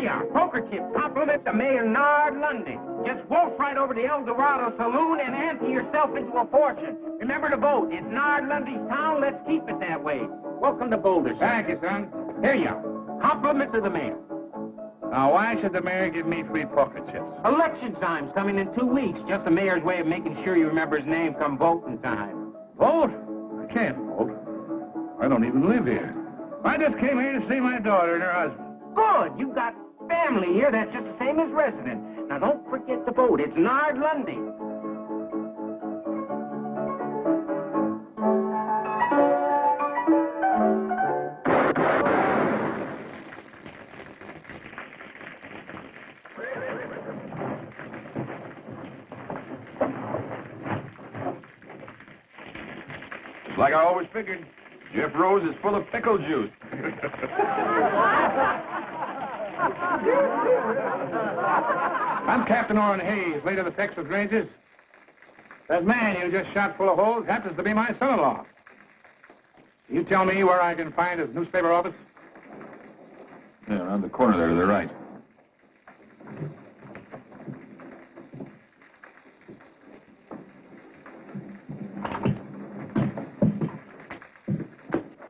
you are. Poker chips. Compliment to Mayor Nard Lundy. Just waltz right over to the El Dorado Saloon and enter yourself into a fortune. Remember to vote. It's Nard Lundy's town. Let's keep it that way. Welcome to Boulder, son. Thank you, son. Here you are. Compliments of the mayor. Now, why should the mayor give me free poker chips? Election time's coming in 2 weeks. Just the mayor's way of making sure you remember his name come voting time. Vote? I can't vote. I don't even live here. I just came here to see my daughter and her husband. Good. You've got family here that's just the same as resident. Now, don't forget to vote. It's Nard Lundy. Like I always figured, Jeff Rose is full of pickle juice. I'm Captain Oren Hayes, late of the Texas Rangers. That man you just shot full of holes happens to be my son-in-law. You tell me where I can find his newspaper office? Yeah, around the corner there to the right.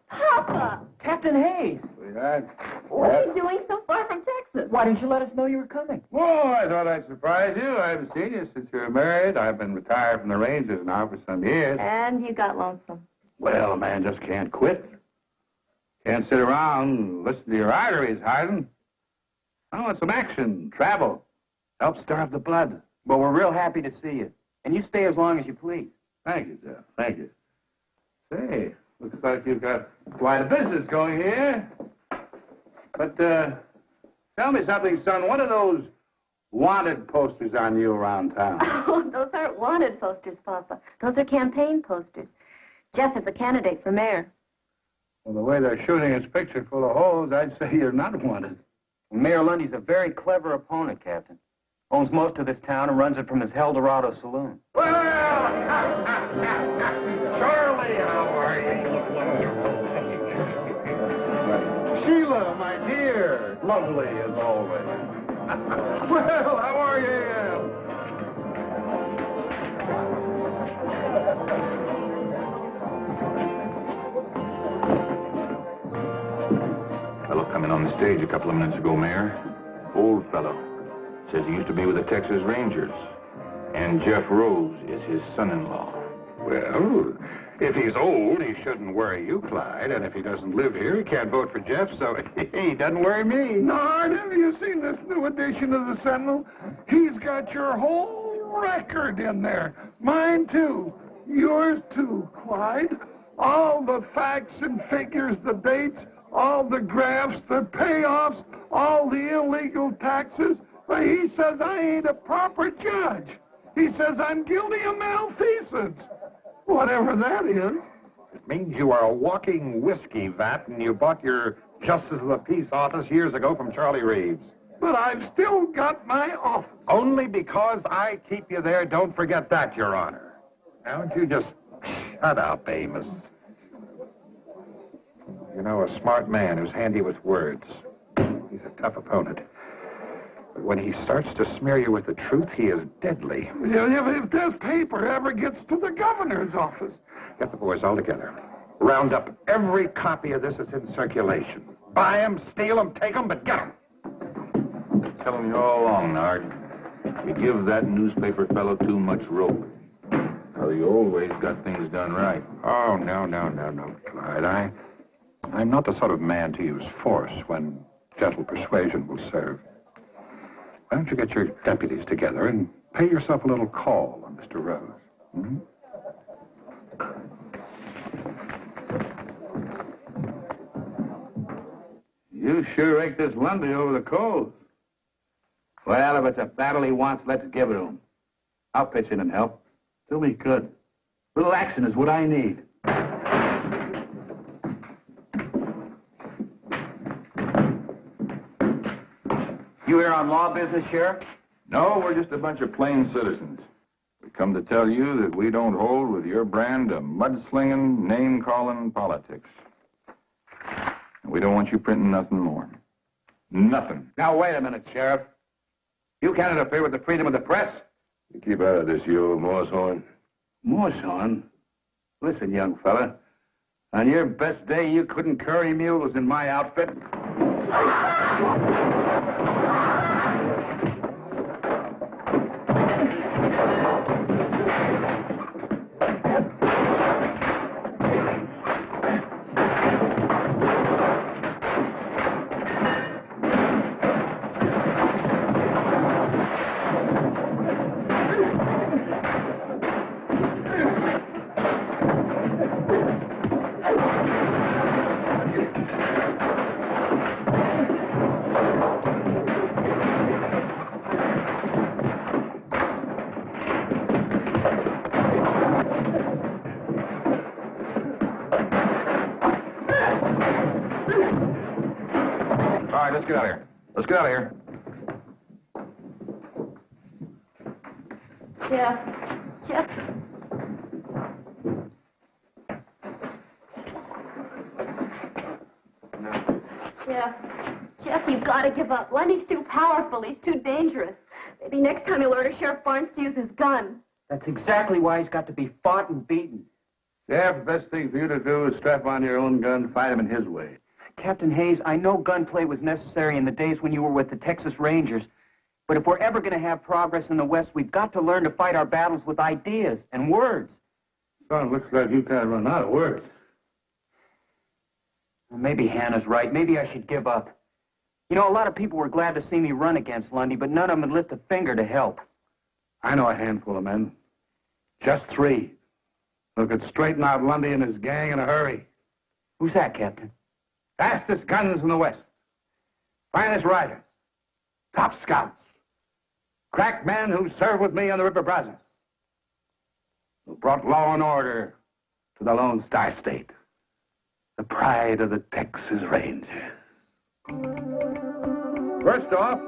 Papa! Captain Hayes! Sweetheart. What are you doing so far from Texas? Why didn't you let us know you were coming? Oh, I thought I'd surprise you. I haven't seen you since you were married. I've been retired from the Rangers now for some years. And you got lonesome. Well, a man just can't quit. Can't sit around and listen to your arteries harden. I want some action, travel. Help stir up the blood. Well, we're real happy to see you. And you stay as long as you please. Thank you, Jeff. Thank you. Say, looks like you've got quite a business going here. But, tell me something, son. What are those wanted posters on you around town? Oh, those aren't wanted posters, Papa. Those are campaign posters. Jeff is a candidate for mayor. Well, the way they're shooting his picture full of holes, I'd say you're not wanted. Mayor Lundy's a very clever opponent, Captain. Owns most of this town and runs it from his El Dorado Saloon. Well, Charlie, how are you? Sheila, my dear. Lovely as always. Well, how are you? Fellow coming on the stage a couple of minutes ago, Mayor. Old fellow. Says he used to be with the Texas Rangers. And Jeff Rose is his son-in-law. Well, if he's old, he shouldn't worry you, Clyde. And if he doesn't live here, he can't vote for Jeff, so he doesn't worry me. Nard, have you seen this new edition of the Sentinel? He's got your whole record in there. Mine, too. Yours, too, Clyde. All the facts and figures, the dates, all the graphs, the payoffs, all the illegal taxes. But he says I ain't a proper judge. He says I'm guilty of malfeasance. Whatever that is. It means you are a walking whiskey vat, and you bought your Justice of the Peace office years ago from Charlie Reeves. But I've still got my office. Only because I keep you there, don't forget that, Your Honor. Now, don't you just shut up, Amos. You know, a smart man who's handy with words. He's a tough opponent. But when he starts to smear you with the truth, he is deadly. If this paper ever gets to the governor's office. Get the boys all together. Round up every copy of this that's in circulation. Buy them, steal them, take them, but get them. Telling you all along, Nard. You give that newspaper fellow too much rope. Well, you always got things done right. Oh, no, Clyde. I'm not the sort of man to use force when gentle persuasion will serve. Why don't you get your deputies together and pay yourself a little call on Mr. Rose? Hmm? You sure raked this Lundy over the coals. Well, if it's a battle he wants, let's give it to him. I'll pitch in and help. Do me good. A little action is what I need. You here on law business, Sheriff? No, we're just a bunch of plain citizens. We come to tell you that we don't hold with your brand of mudslinging, name-calling politics. And we don't want you printing nothing more. Nothing. Now, wait a minute, Sheriff. You can't interfere with the freedom of the press. You keep out of this, you old moosehorn. Moosehorn? Listen, young fella. On your best day, you couldn't curry mules in my outfit. All right, let's get out of here. Let's get out of here. Jeff. Jeff, you've got to give up. Lundy's too powerful. He's too dangerous. Maybe next time he'll order Sheriff Barnes to use his gun. That's exactly why he's got to be fought and beaten. Sheriff, the best thing for you to do is strap on your own gun, fight him in his way. Captain Hayes, I know gunplay was necessary in the days when you were with the Texas Rangers. But if we're ever going to have progress in the West, we've got to learn to fight our battles with ideas and words. Son, looks like you can't run out of words. Well, maybe Hannah's right. Maybe I should give up. You know, a lot of people were glad to see me run against Lundy, but none of them would lift a finger to help. I know a handful of men. Just 3. Who could straighten out Lundy and his gang in a hurry. Who's that, Captain? Fastest guns in the West. Finest riders. Top scouts. Crack men who served with me on the River Brazos. Who brought law and order to the Lone Star State. The pride of the Texas Rangers. First off,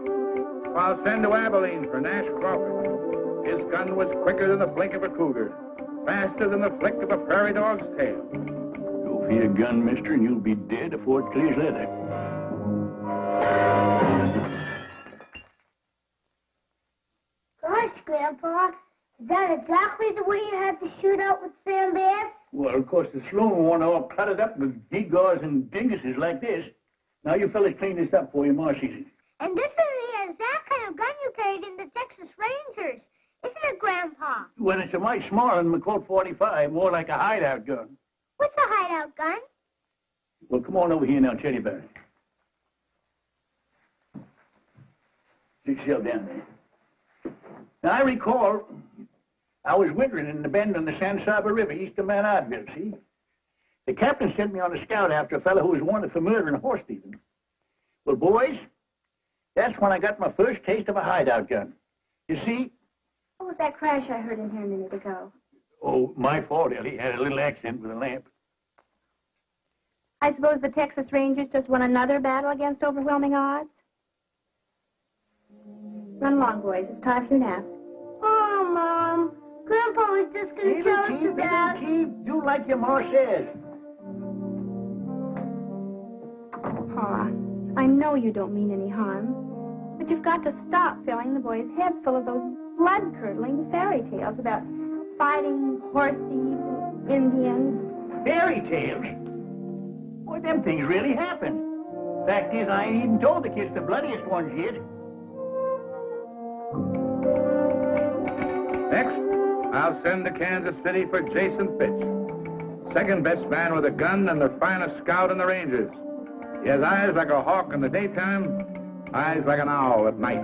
I'll send to Abilene for Nash Crawford. His gun was quicker than the blink of a cougar. Faster than the flick of a prairie dog's tail. Go for your gun, mister, and you'll be dead before it clears leather. Gosh, Grandpa, is that exactly the way you had to shoot out with Sam Bass? Well, of course, the saloon one all cluttered up with gewgaws and dinguses like this. Now, you fellas clean this up for you, Ma sees it. And this is the exact kind of gun you carried in the Texas Rangers, isn't it, Grandpa? Well, it's a mite smaller than the Colt 45, more like a hideout gun. What's a hideout gun? Well, come on over here and I'll tell you about it. Sit yourself down there. Now, I recall I was wintering in the bend on the San Saba River east of Mount Oddville, see? The captain sent me on a scout after a fellow who was wanted for murder and horse thieving. Well, boys, that's when I got my first taste of a hideout gun. You see? What was that crash I heard in here a minute ago? Oh, my fault, Ellie. Had a little accident with a lamp. I suppose the Texas Rangers just won another battle against overwhelming odds? Run along, boys. It's time for your nap. Oh, Mom. Grandpa was just going to tell us to Dad. Keep. Do like your ma says. Pa, I know you don't mean any harm, but you've got to stop filling the boys' heads full of those blood-curdling fairy tales about fighting horse thieves, Indians. Fairy tales? Boy, them things really happen. Fact is, I ain't even told the kids the bloodiest ones yet. Next, I'll send to Kansas City for Jason Fitch. Second best man with a gun and the finest scout in the Rangers. He has eyes like a hawk in the daytime, eyes like an owl at night.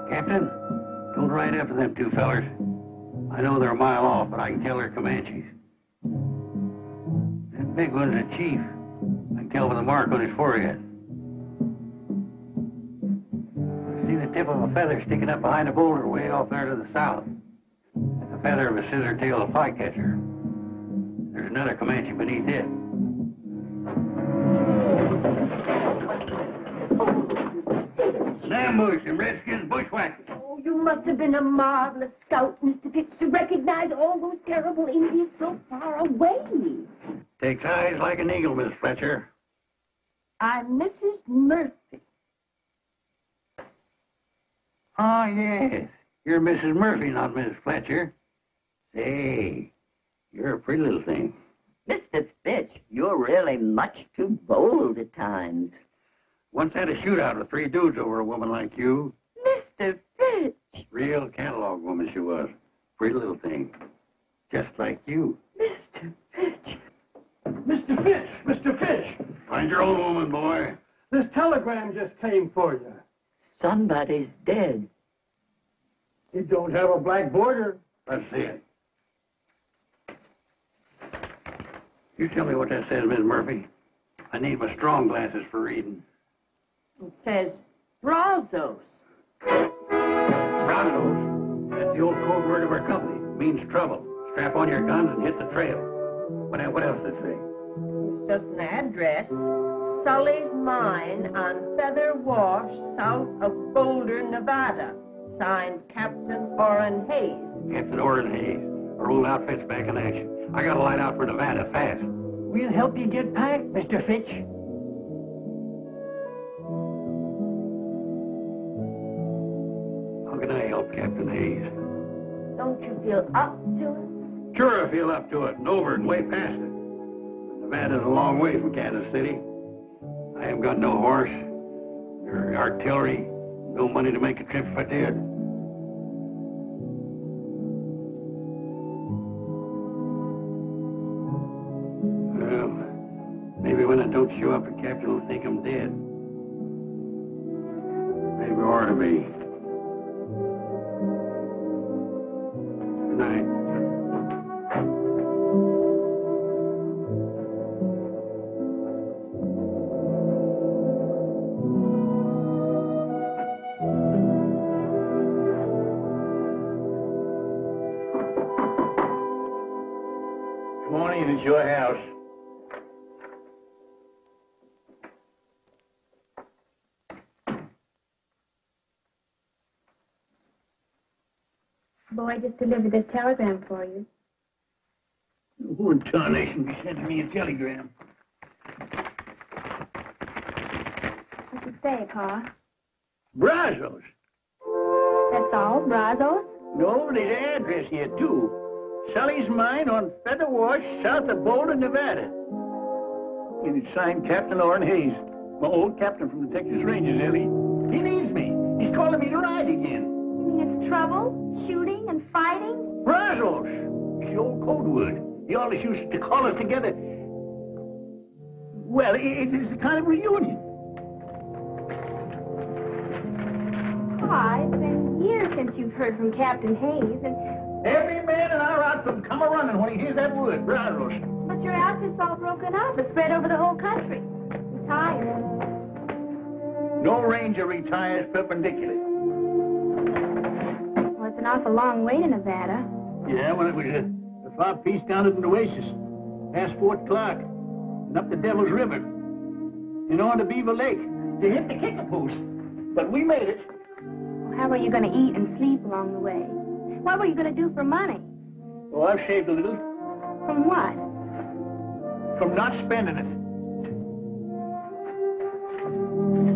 Captain, don't ride after them 2 fellers. I know they're a mile off, but I can tell they're Comanches. That big one's a chief. I can tell by the mark on his forehead. I see the tip of a feather sticking up behind a boulder way off there to the south. That's the feather of a scissor-tailed flycatcher. There's another Comanche beneath it. Ambush and Redskins bushwhackers. Oh, you must have been a marvelous scout, Mr. Fitz, to recognize all those terrible Indians so far away. Takes eyes like an eagle, Miss Fletcher. I'm Mrs. Murphy. Oh, yes. You're Mrs. Murphy, not Mrs. Fletcher. Say, you're a pretty little thing. Mr. Fitch, you're really much too bold at times. Once had a shootout with 3 dudes over a woman like you. Mr. Fitch! Real catalog woman she was. Pretty little thing. Just like you. Mr. Fitch! Mr. Fitch! Mr. Fitch! Find your own woman, boy. This telegram just came for you. Somebody's dead. It don't have a black border. Let's see it. You tell me what that says, Miss Murphy. I need my strong glasses for reading. It says Brazos. Brazos. That's the old code word of our company. It means trouble. Strap on your guns and hit the trail. What else does it say? It's just an address. Sully's Mine on Feather Wash, south of Boulder, Nevada. Signed Captain Oren Hayes. Captain Oren Hayes. Our old outfit's back in action. I gotta light out for Nevada fast. We'll help you get packed, Mr. Fitch. How can I help Captain Hayes? Don't you feel up to it? Sure, I feel up to it, and over and way past it. Nevada's a long way from Kansas City. I haven't got no horse, or artillery, no money to make a trip if I did. Well, maybe when I don't show up, the captain will think I'm dead. Maybe I ought to be. Good night. Good morning, it's your house. Boy just delivered this telegram for you. Who in tarnation sent me a telegram? What's it say, Pa? Brazos. That's all? Brazos? No, there's an address here, too. Sully's Mine on Feather Wash, south of Boulder, Nevada. And it's signed Captain Oren Hayes, my old captain from the Texas Rangers, Ellie. He needs me. He's calling me to ride again. You mean it's trouble? Shooting and fighting? Brazos. It's the old code word. He always used to call us together. Well, it's a kind of reunion. Pa, it's been years since you've heard from Captain Hayes, and... Every man in our outfit come a-running when he hears that word, Brazos. But your outfit's all broken up. It's spread over the whole country. I'm tired. No ranger retires perpendicular. Well, it's an awful long way to Nevada. Yeah, well, it was a far piece down at the Oasis, past Fort Clark, and up the Devil's River, and on to Beaver Lake, to hit the kicker post. But we made it. Well, how are you going to eat and sleep along the way? What were you going to do for money? Oh, I've saved a little. From what? From not spending it.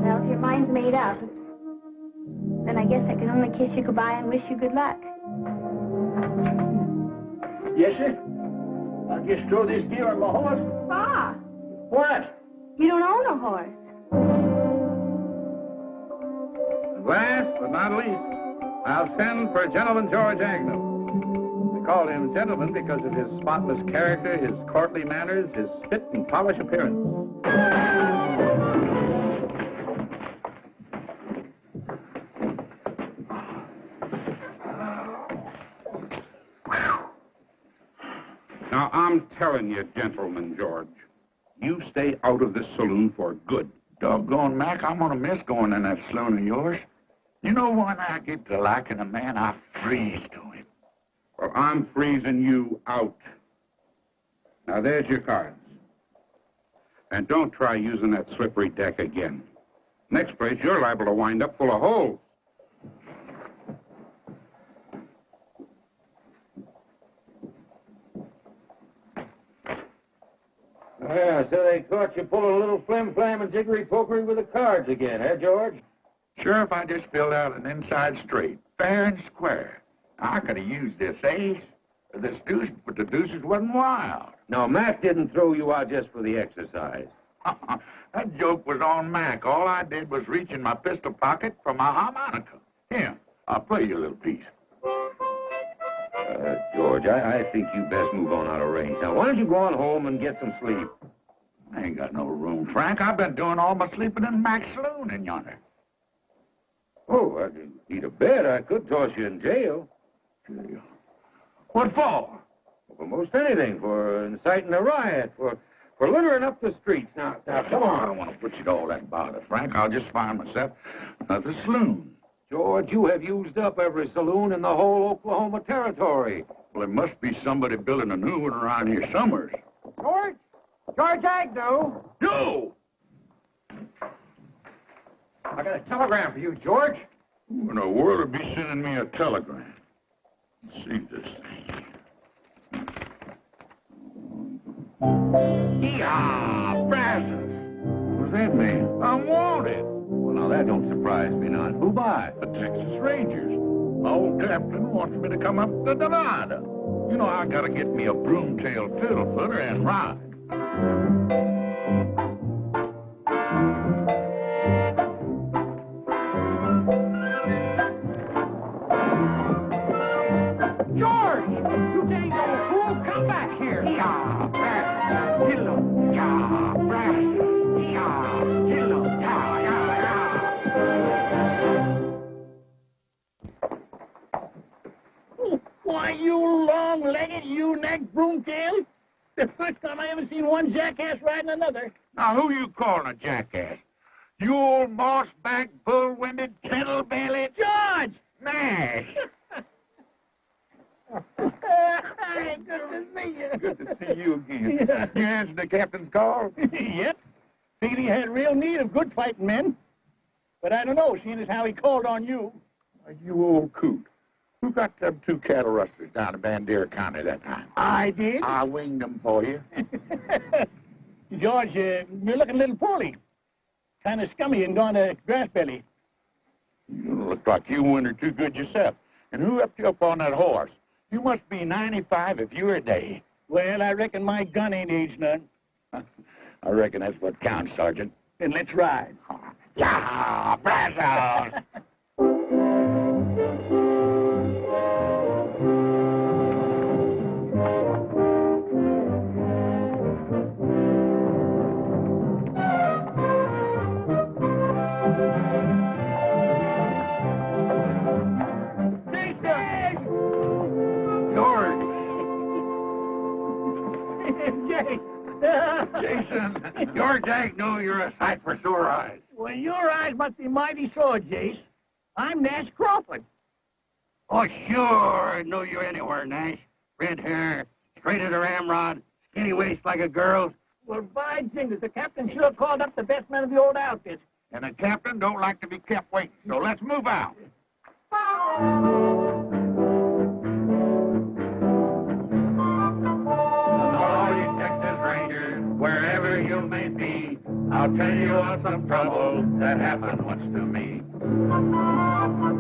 Well, if your mind's made up, then I guess I can only kiss you goodbye and wish you good luck. Yes, sir. I'll just throw this gear on my horse. Pa! What? You don't own a horse. Last but not least, I'll send for Gentleman George Agnew. We call him gentleman because of his spotless character, his courtly manners, his fit and polished appearance. Now, I'm telling you, Gentleman George, you stay out of this saloon for good. Doggone, Mac, I'm gonna miss going in that saloon of yours. You know, when I get to liking a man, I freeze to him. Well, I'm freezing you out. Now, there's your cards. And don't try using that slippery deck again. Next place, you're liable to wind up full of holes. Yeah, so they caught you pulling a little flim-flam and jiggery-pokery with the cards again, eh, George? Sheriff, I just filled out an inside straight, fair and square. I could have used this ace, or this deuce, but the deuces wasn't wild. No, Mac didn't throw you out just for the exercise. That joke was on Mac. All I did was reach in my pistol pocket for my harmonica. Here, I'll play you a little piece. George, I think you best move on out of range. Now, why don't you go on home and get some sleep? I ain't got no room, Frank. I've been doing all my sleeping in Mac's saloon in yonder. Oh, I need a bed. I could toss you in jail. Jail? What for? For most anything. For inciting a riot. For littering up the streets. Now, come on. I don't want to put you to all that bother, Frank. I'll just find myself another saloon. George, you have used up every saloon in the whole Oklahoma territory. Well, there must be somebody building a new one around here somewhere. George? George Agnew! You! I got a telegram for you, George. Who in the world would be sending me a telegram? Let's see this thing. Yeehaw! Brazos! What's that mean? I'm wanted. Well, now, that don't surprise me none. Who by? The Texas Rangers. My old captain wants me to come up to Nevada. You know, I gotta get me a broom-tailed fiddle-footer and ride. George! You dang old fool! Come back here! Yeah, Brazos! Hello! Yeah, Brazos! Yeah, hello! Yeah, yeah. Why, you long-legged, you-necked broomtail? The first time I ever seen one jackass riding another. Now, who you calling a jackass? You old moss-backed, bull-winded, kettle-bellied... George! Nash! Hey, good to see you. Good to see you again. Yeah. You answered the captain's call? Yep. Figured he had real need of good fighting men. But I don't know, seeing as how he called on you. Why, you old coot. Who got them 2 cattle rustlers down in Bandera County that time? I did. I winged them for you. George, you're looking a little poorly. Kind of scummy and gone to grass belly. You look like you wintered too good yourself. And who upped you up on that horse? You must be 95 if you're a day. Well, I reckon my gun ain't aged none. I reckon that's what counts, Sergeant. Then let's ride. Yeah, Brazos! Jason, George Agnew, you're a sight for sore eyes. Well, your eyes must be mighty sore, Jace. I'm Nash Crawford. Oh, sure. I know you anywhere, Nash. Red hair, straight as a ramrod, skinny waist like a girl's. Well, by jingles, the captain sure called up the best men of the old outfit. And the captain don't like to be kept waiting, so let's move out. All you Texas Rangers, wherever you may be, I'll tell you of some trouble that happened once to me.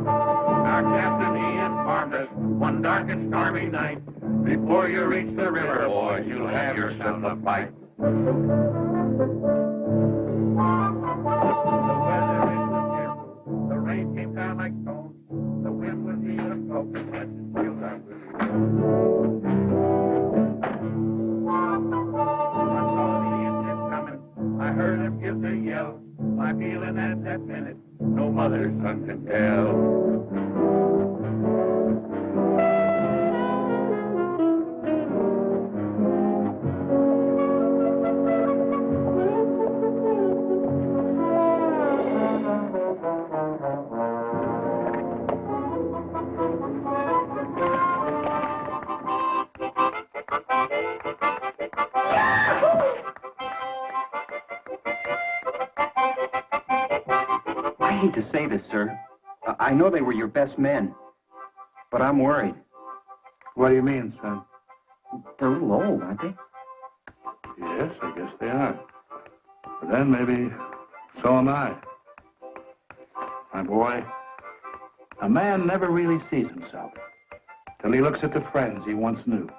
Our captain, he informed us one dark and stormy night, before you reach the river, boys, you'll have yourself a fight. The weather, it was fearful. The rain came down like stones. The wind was even smoking, but still that was. I saw the Indians coming. I heard them give their yell. My feeling at that minute, no mother's son can tell. I hate to say this, sir. I know they were your best men, but I'm worried. What do you mean, son? They're a little old, aren't they? Yes, I guess they are. But then maybe so am I. My boy, a man never really sees himself till he looks at the friends he once knew.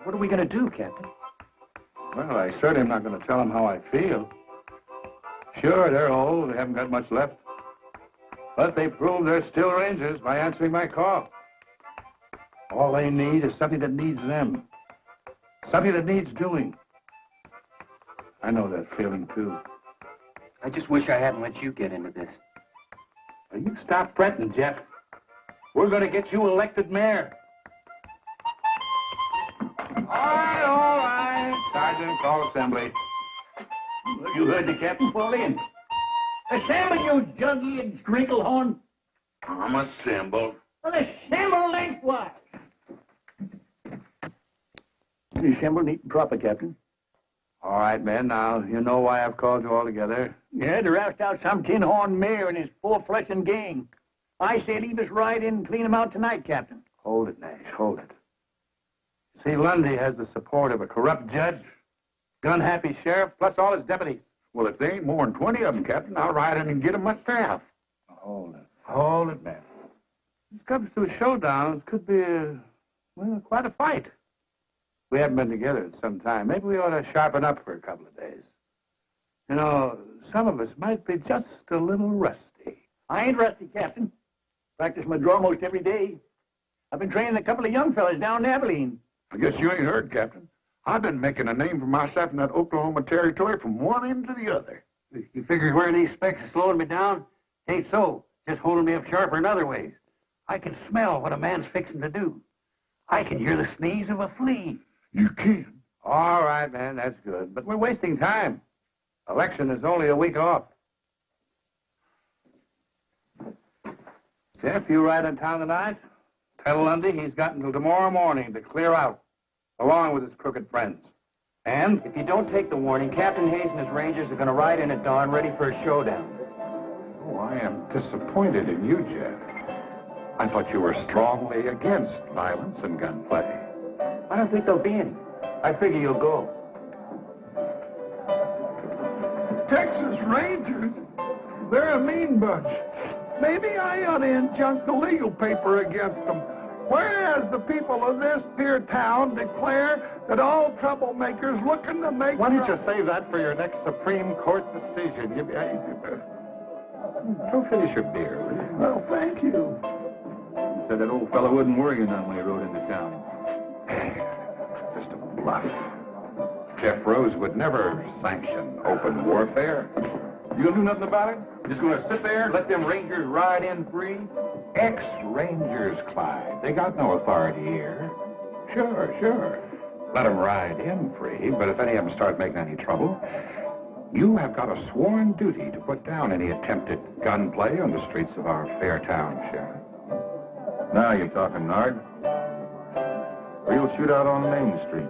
What are we going to do, Captain? Well, I certainly am not going to tell them how I feel. Sure, they're old, they haven't got much left. But they prove they're still Rangers by answering my call. All they need is something that needs them. Something that needs doing. I know that feeling, too. I just wish I hadn't let you get into this. Now, you stop fretting, Jeff. We're going to get you elected mayor. All right. Sergeant, call assembly. You heard the captain fall in. Assemble, you jug-eared sprinkle-horn. I'm assembled. Well, assemble lengthwise. Assemble neat and proper, Captain. All right, men, now, you know why I've called you all together. Yeah, to roust out some tin-horn mayor and his four-flushing gang. I say leave us right in and clean him out tonight, Captain. Hold it, Nash, hold it. See, Lundy has the support of a corrupt judge, gun-happy sheriff, plus all his deputies. Well, if there ain't more than 20 of them, Captain, I'll ride in and get them myself. Hold it, man. This comes to a showdown. It could be, well, quite a fight. We haven't been together in some time. Maybe we ought to sharpen up for a couple of days. You know, some of us might be just a little rusty. I ain't rusty, Captain. Practice my draw most every day. I've been training a couple of young fellas down in Abilene. I guess you ain't heard, Captain. I've been making a name for myself in that Oklahoma territory from one end to the other. You figure wearing these specs is slowing me down? Ain't so. Just holding me up sharper in other ways. I can smell what a man's fixing to do. I can hear the sneeze of a flea. You can? All right, man, that's good. But we're wasting time. Election is only a week off. Jeff, you ride in town tonight? Tell Lundy he's got until tomorrow morning to clear out, along with his crooked friends. And If you don't take the warning, Captain Hayes and his Rangers are going to ride in at dawn ready for a showdown. Oh, I am disappointed in you, Jeff. I thought you were strongly against violence and gunplay. I don't think there'll be any. I figure you'll go. Texas Rangers? They're a mean bunch. Maybe I ought to injunct the legal paper against them. Whereas the people of this here town declare that all troublemakers looking to make... Why don't you save that for your next Supreme Court decision? Go finish your beer, will you? Well, thank you. Said that old fellow wouldn't worry you none when he rode into town. Just a bluff. Jeff Rose would never sanction open warfare. You gonna do nothing about it? Just gonna sit there and let them Rangers ride in free? Ex-Rangers, Clyde. They got no authority here. Sure. Let them ride in free, but if any of them start making any trouble, you have got a sworn duty to put down any attempted gunplay on the streets of our fair town, Sheriff. Now you're talking, Nard. Or you'll shoot out on Main Street.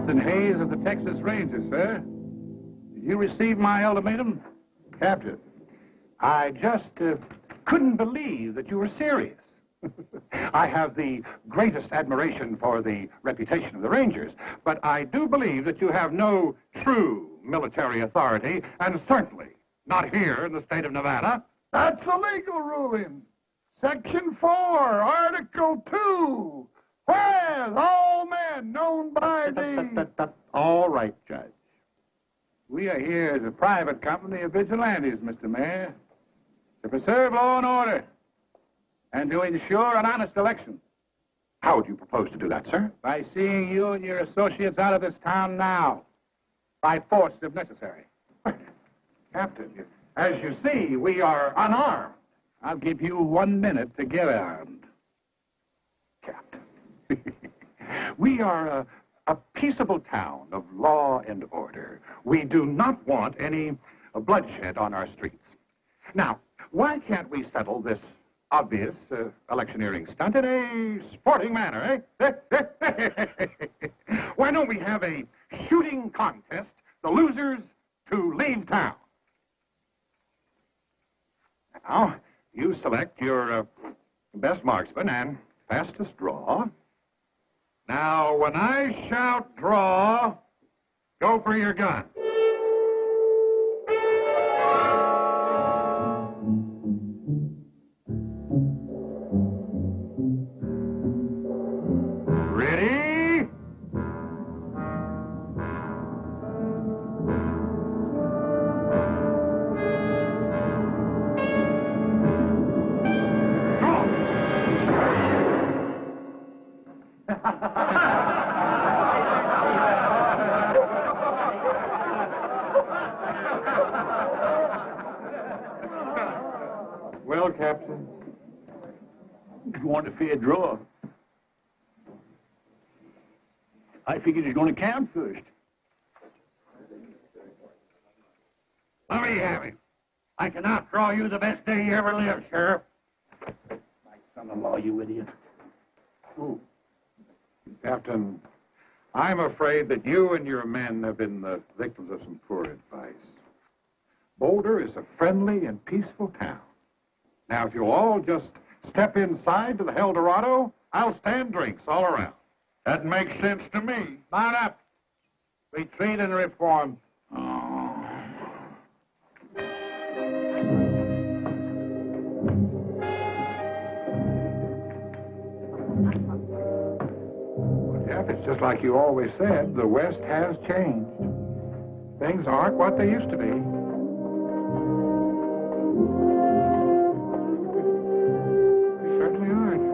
Captain Hayes of the Texas Rangers, sir. Did you receive my ultimatum? Captain, I just couldn't believe that you were serious. I have the greatest admiration for the reputation of the Rangers, but I do believe that you have no true military authority, and certainly not here in the state of Nevada. That's a legal ruling. Section 4, Article 2. Whereas all men known by the... All right, Judge. We are here as a private company of vigilantes, Mr. Mayor, to preserve law and order and to ensure an honest election. How would you propose to do that, sir? By seeing you and your associates out of this town now, by force if necessary. Captain, as you see, we are unarmed. I'll give you 1 minute to get armed. Captain. We are a peaceable town of law and order. We do not want any bloodshed on our streets. Now, why can't we settle this obvious electioneering stunt in a sporting manner, eh? Why don't we have a shooting contest, the losers to leave town? Now, you select your best marksman and fastest draw. Now, when I shout draw, go for your gun. Ready? Well, Captain, You want a fair draw? I figured it's going to count first. Let me have it. I can outdraw you the best day you ever lived, Sheriff. My son-in-law, you idiot. Ooh. Captain, I'm afraid that you and your men have been the victims of some poor advice. Boulder is a friendly and peaceful town. Now, if you'll all just step inside to the El Dorado, I'll stand drinks all around. That makes sense to me. Mount up. Retreat and reform. Jeff, it's just like you always said, the West has changed. Things aren't what they used to be. They certainly aren't.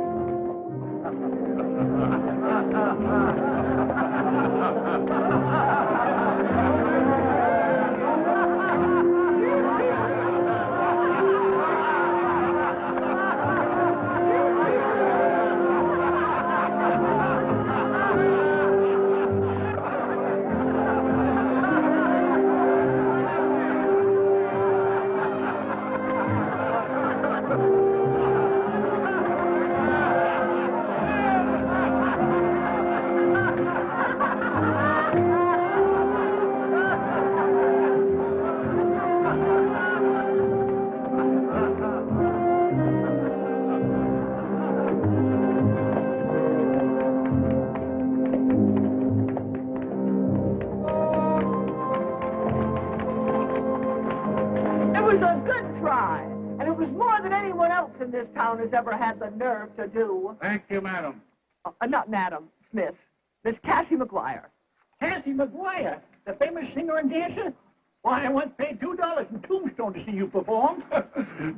This town has ever had the nerve to do. Thank you, madam. Not Madam Smith. Miss Cassie McGuire. Cassie McGuire, the famous singer and dancer? Why, I once paid $2 in Tombstone to see you perform.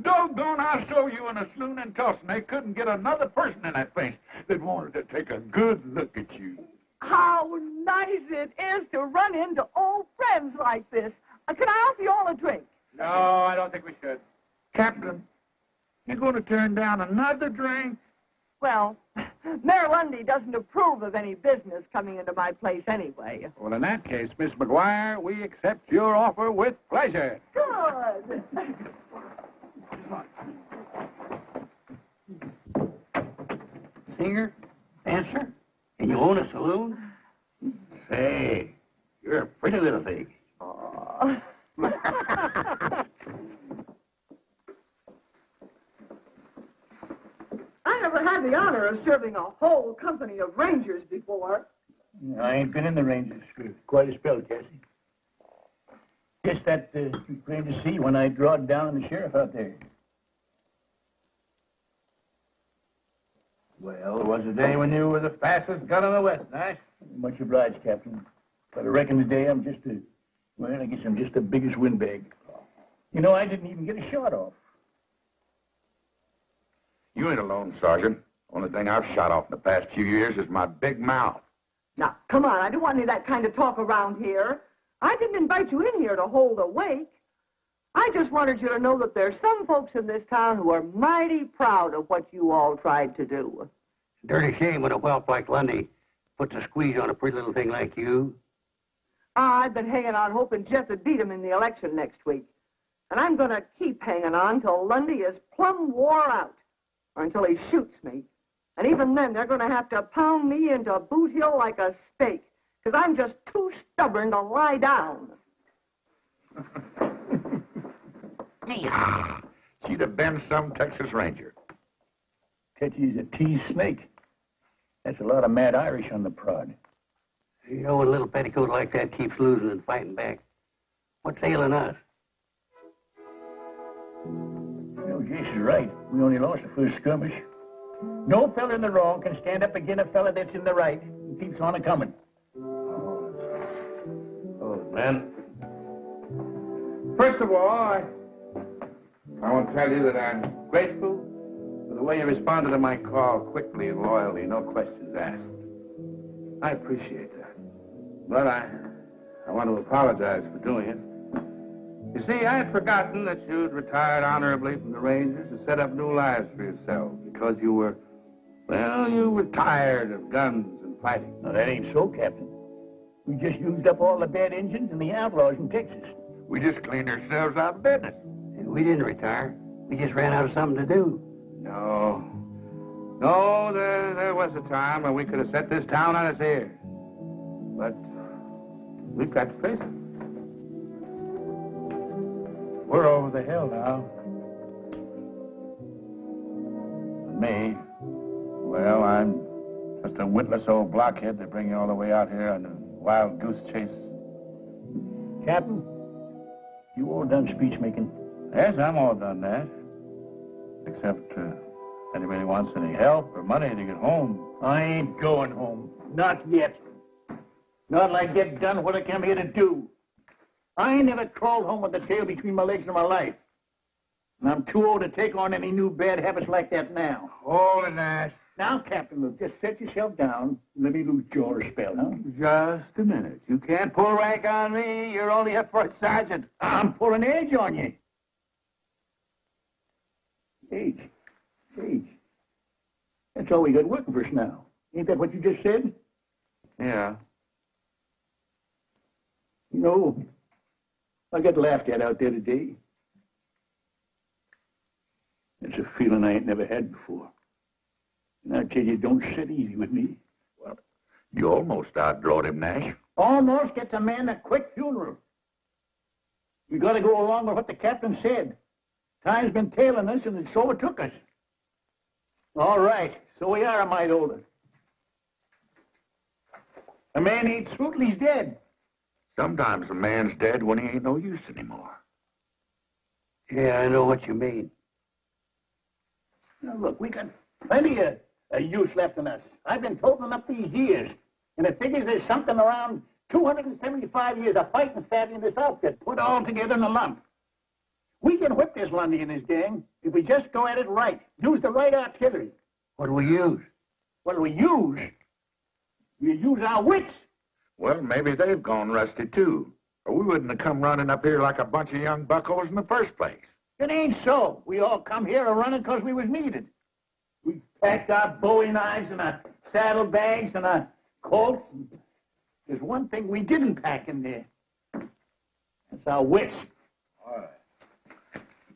Doggone, I saw you in a saloon in Tulsa, and they couldn't get another person in that place that wanted to take a good look at you. How nice it is to run into old friends like this. Can I offer you all a drink? No, I don't think we should. Captain, you're going to turn down another drink? Well, Mayor Lundy doesn't approve of any business coming into my place anyway. Well, in that case, Miss McGuire, we accept your offer with pleasure. Good. Singer? Dancer? And you own a saloon? Say, you're a pretty little thing. Oh. I never had the honor of serving a whole company of rangers before. I ain't been in the Rangers for quite a spell, Cassie. Guess that you came to see when I drawed down the sheriff out there. Well, it was a day when you were the fastest gun in the West, Nash. Much obliged, Captain. But I reckon today I'm just the, well, I guess I'm just the biggest windbag. You know, I didn't even get a shot off. You ain't alone, Sergeant. Only thing I've shot off in the past few years is my big mouth. Now, come on, I don't want any of that kind of talk around here. I didn't invite you in here to hold a wake. I just wanted you to know that there's some folks in this town who are mighty proud of what you all tried to do. Dirty shame when a whelp like Lundy puts a squeeze on a pretty little thing like you. I've been hanging on hoping Jeff would beat him in the election next week. And I'm going to keep hanging on till Lundy is plumb wore out, or until he shoots me. And even then, they're going to have to pound me into Boot Hill like a steak, because I'm just too stubborn to lie down. Yeah. She'd have been some Texas Ranger. Tetchy's a teased snake. That's a lot of mad Irish on the prod. You know, when a little petticoat like that keeps losing and fighting back, what's ailing us? Well, Jason's right. We only lost the first skirmish. No fella in the wrong can stand up against a fella that's in the right and keeps on a-coming. Oh, man. First of all, I want to tell you that I'm grateful for the way you responded to my call quickly and loyally, no questions asked. I appreciate that. But I want to apologize for doing it. You see, I had forgotten that you'd retired honorably from the Rangers to set up new lives for yourself because you were tired of guns and fighting. No, that ain't so, Captain. We just used up all the bad engines and the outlaws in Texas. We just cleaned ourselves out of business. We didn't retire. We just ran out of something to do. No, there was a time when we could have set this town on its ears. But we've got to face it. We're over the hill now. Me, well, I'm just a witless old blockhead to bring you all the way out here on a wild goose chase. Captain, you all done speech making? Yes, I'm all done that. Except, if anybody wants any help or money to get home. I ain't going home. Not yet. Not till I get done what I came here to do. I ain't never crawled home with the tail between my legs in my life. And I'm too old to take on any new bad habits like that now. Hold it, Nash. Now, Captain, look, just set yourself down and let me lose jaw a spell, huh? Just a minute. You can't pull rank on me. You're only a first sergeant. I'm pulling age on you. Age. That's all we got working for us now. Ain't that what you just said? Yeah. You know, I got laughed at out there today. It's a feeling I ain't never had before. And I tell you, it don't sit easy with me. Well, you almost outdrawed him, Nash. Almost gets a man a quick funeral. We got to go along with what the captain said. Time's been tailing us, and it so it took us. All right, so we are a mite older. A man eats fruit till he's dead. Sometimes a man's dead when he ain't no use anymore. Yeah, I know what you mean. Now, look, we got plenty of use left in us. I've been toting up these years, and it figures there's something around 275 years of fighting savvy in this outfit, put all together in a lump. We can whip this Lundy and his gang if we just go at it right, use the right artillery. What do we use? What do we use? We use our wits. Well, maybe they've gone rusty, too. Or we wouldn't have come running up here like a bunch of young buckos in the first place. It ain't so. We all come here a-running because we was needed. We packed our bowie knives and our saddlebags and our Colts. There's one thing we didn't pack in there. That's our wits.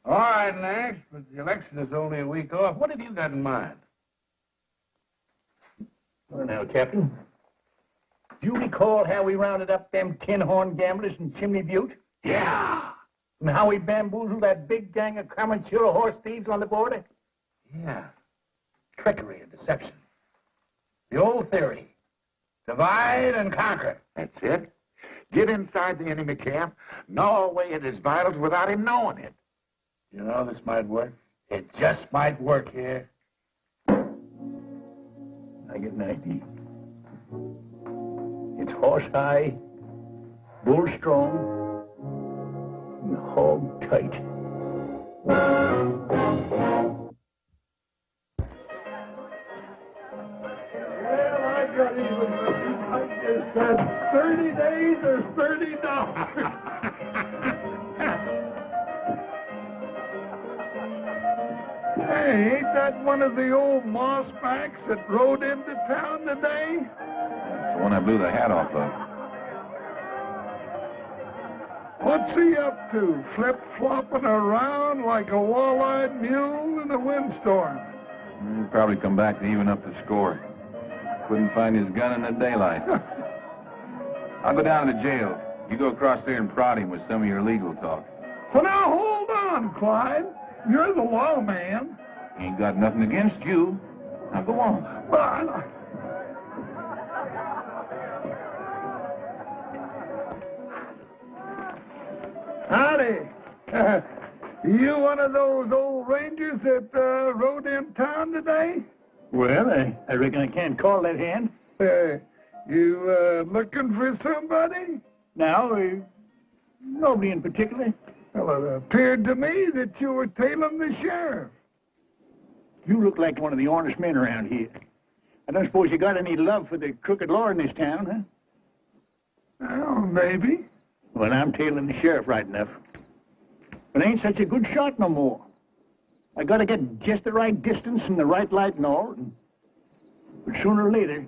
All right, Nash, but the election is only a week off. What have you got in mind? Well, now, Captain, Do you recall how we rounded up them tin-horn gamblers in Chimney Butte? Yeah. And how we bamboozled that big gang of Comanchero horse thieves on the border? Yeah. Trickery and deception. The old theory. Divide and conquer. That's it. Get inside the enemy camp, gnaw away at his vitals without him knowing it. You know, this might work. It just might work here. I get an idea. It's horse high, bull strong, and hog tight. Well, I got even with you. I just said 30 days or $30. Hey, ain't that one of the old mossbacks that rode into town today? That's the one I blew the hat off of. What's he up to? Flip-flopping around like a wall-eyed mule in a windstorm. He'll probably come back to even up the score. Couldn't find his gun in the daylight. I'll go down to the jail. You go across there and prod him with some of your legal talk. Well, now, hold on, Clyde. You're the lawman. Ain't got nothing against you. Now go on. But howdy. You one of those old rangers that rode in town today? Well, I reckon I can't call that hand. You looking for somebody? Now, nobody in particular. Well, it appeared to me that you were tailing the sheriff. You look like one of the honest men around here. I don't suppose you got any love for the crooked law in this town, huh? Well, maybe. Well, I'm tailing the sheriff right enough. But I ain't such a good shot no more. I gotta get just the right distance and the right light and all. But sooner or later,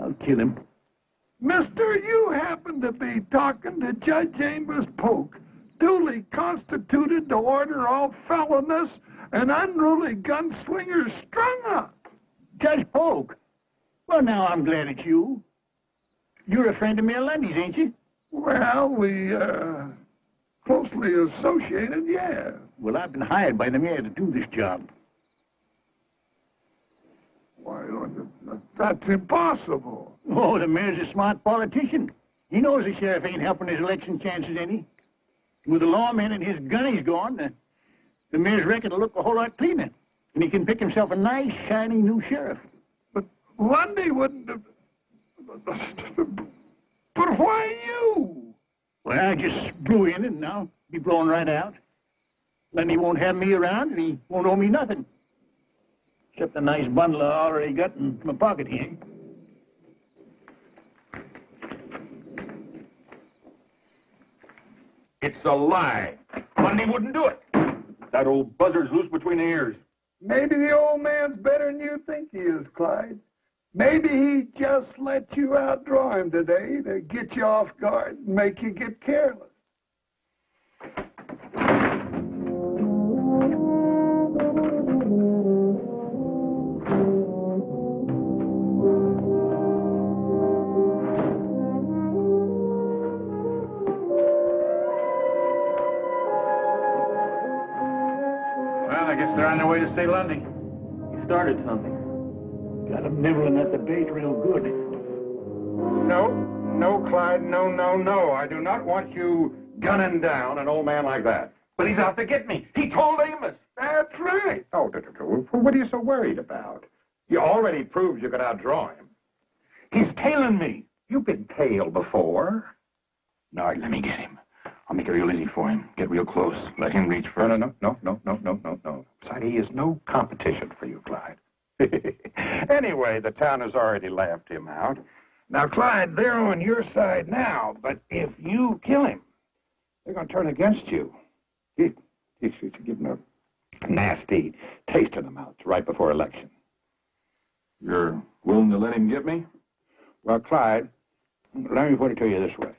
I'll kill him. Mister, you happen to be talking to Judge Amos Polk, duly constituted to order all felonious and unruly gunslingers strung up. Judge Polk? Well, now I'm glad it's you. You're a friend of Mayor Lundy's, ain't you? Well, we, closely associated, yeah. Well, I've been hired by the mayor to do this job. Why, that's impossible. Oh, the mayor's a smart politician. He knows the sheriff ain't helping his election chances any. With the lawman and his gunnies gone, the mayor's record will look a whole lot cleaner. And he can pick himself a nice, shiny new sheriff. But Lundy wouldn't have... But why you? Well, I just blew in and now be blowing right out. Lundy won't have me around and he won't owe me nothing. Except the nice bundle I already got in my pocket here. It's a lie. Lundy wouldn't do it. That old buzzard's loose between the ears. Maybe the old man's better than you think he is, Clyde. Maybe he just let you outdraw him today to get you off guard and make you get careless. Well, I guess they're on their way to state Lundy. You started something. Got him nibbling at the bait real good. No, Clyde, no. I do not want you gunning down an old man like that. But he's out to get me. He told Amos. That's right. Oh, what are you so worried about? You already proved you could outdraw him. He's tailing me. You've been tailed before. Nard, let me get him. I'll make it real easy for him. Get real close. Let him reach first. No. Besides, he is no competition for you, Clyde. Anyway, the town has already laughed him out. Now, Clyde, they're on your side now, but if you kill him, they're going to turn against you. You should give them a nasty taste in the mouth right before election. You're willing to let him get me? Well, Clyde, let me put it to you this way.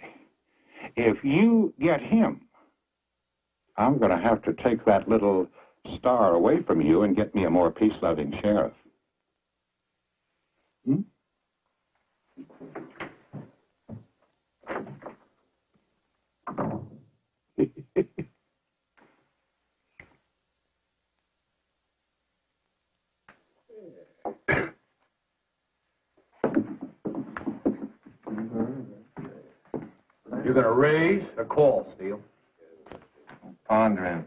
If you get him, I'm going to have to take that little star away from you and get me a more peace-loving sheriff. You gonna raise or call, Steele? Pondering.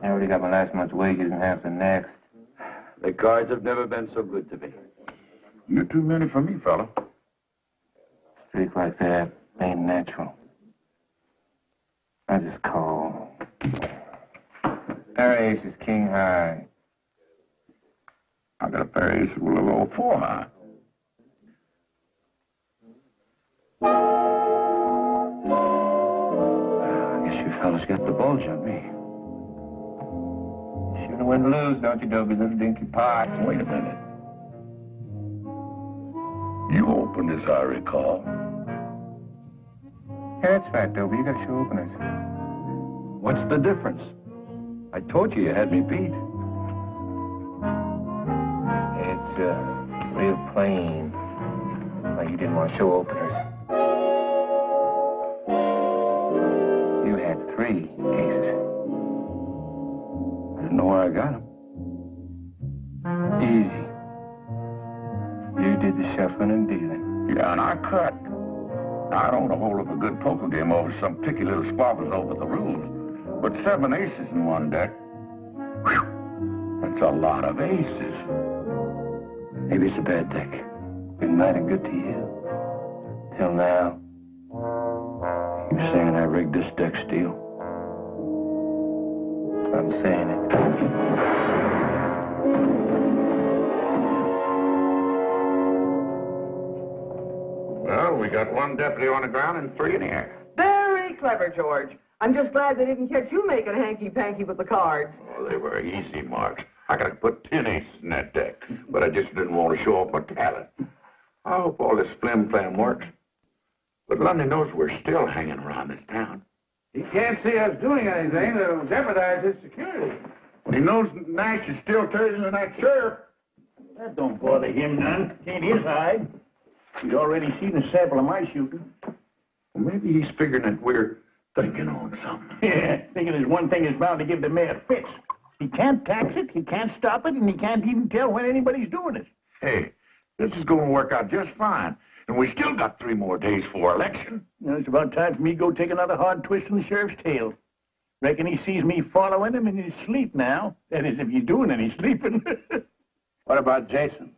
I already got my last month's wages and half the next. The cards have never been so good to me. You're too many for me, fella. Streak like that ain't natural. I just call. Pair of aces, king high. I got a pair of aces with a little 4 high. I guess you fellas got the bulge on me. Shouldn't win or lose, don't you, Dopey, little dinky pot? Wait a minute. You opened this, I recall. Yeah, that's right, Dopey. You got show openers. What's the difference? I told you had me beat. It's, real plain. Why you didn't want show openers. You had 3 cases. I didn't know where I got them. Easy. You did the shuffling and dealing. Yeah, and I cut. I don't want to hold up a good poker game over some picky little squabbles over the rules. But 7 aces in one deck, whew, that's a lot of aces. Maybe it's a bad deck. Been mighty good to you. Till now. You're saying I rigged this deck, Steele? I'm saying it. Well, we got 1 deputy on the ground and 3 in the air. Very clever, George. I'm just glad they didn't catch you making hanky-panky with the cards. Oh, they were easy marks. I could have put 10 aces in that deck, but I just didn't want to show off my talent. I hope all this flim-flam works. But Lundy knows we're still hanging around this town. He can't see us doing anything that'll jeopardize his security. He knows Nash is still carrying the night sheriff. That don't bother him none. Ain't his hide. He's already seen a sample of my shooting. Well, maybe he's figuring that we're thinking on something. Yeah, thinking there's one thing that's bound to give the mayor fits. He can't tax it, he can't stop it, and he can't even tell when anybody's doing it. Hey, this is going to work out just fine. And we still got 3 more days for election. Well, it's about time for me to go take another hard twist in the sheriff's tail. Reckon he sees me following him in his sleep now. That is, if he's doing any sleeping. What about Jason?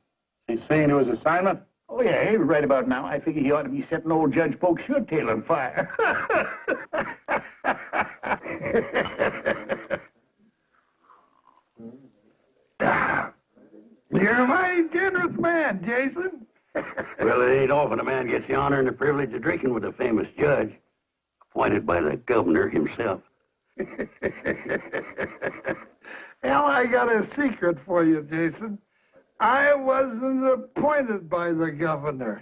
Is he seeing to his assignment? Oh, yeah, right about now. I figure he ought to be setting old Judge Polk's shirt tail on fire. You're a mighty generous man, Jason. Well, it ain't often a man gets the honor and the privilege of drinking with a famous judge, appointed by the governor himself. Well, I got a secret for you, Jason. I wasn't appointed by the governor.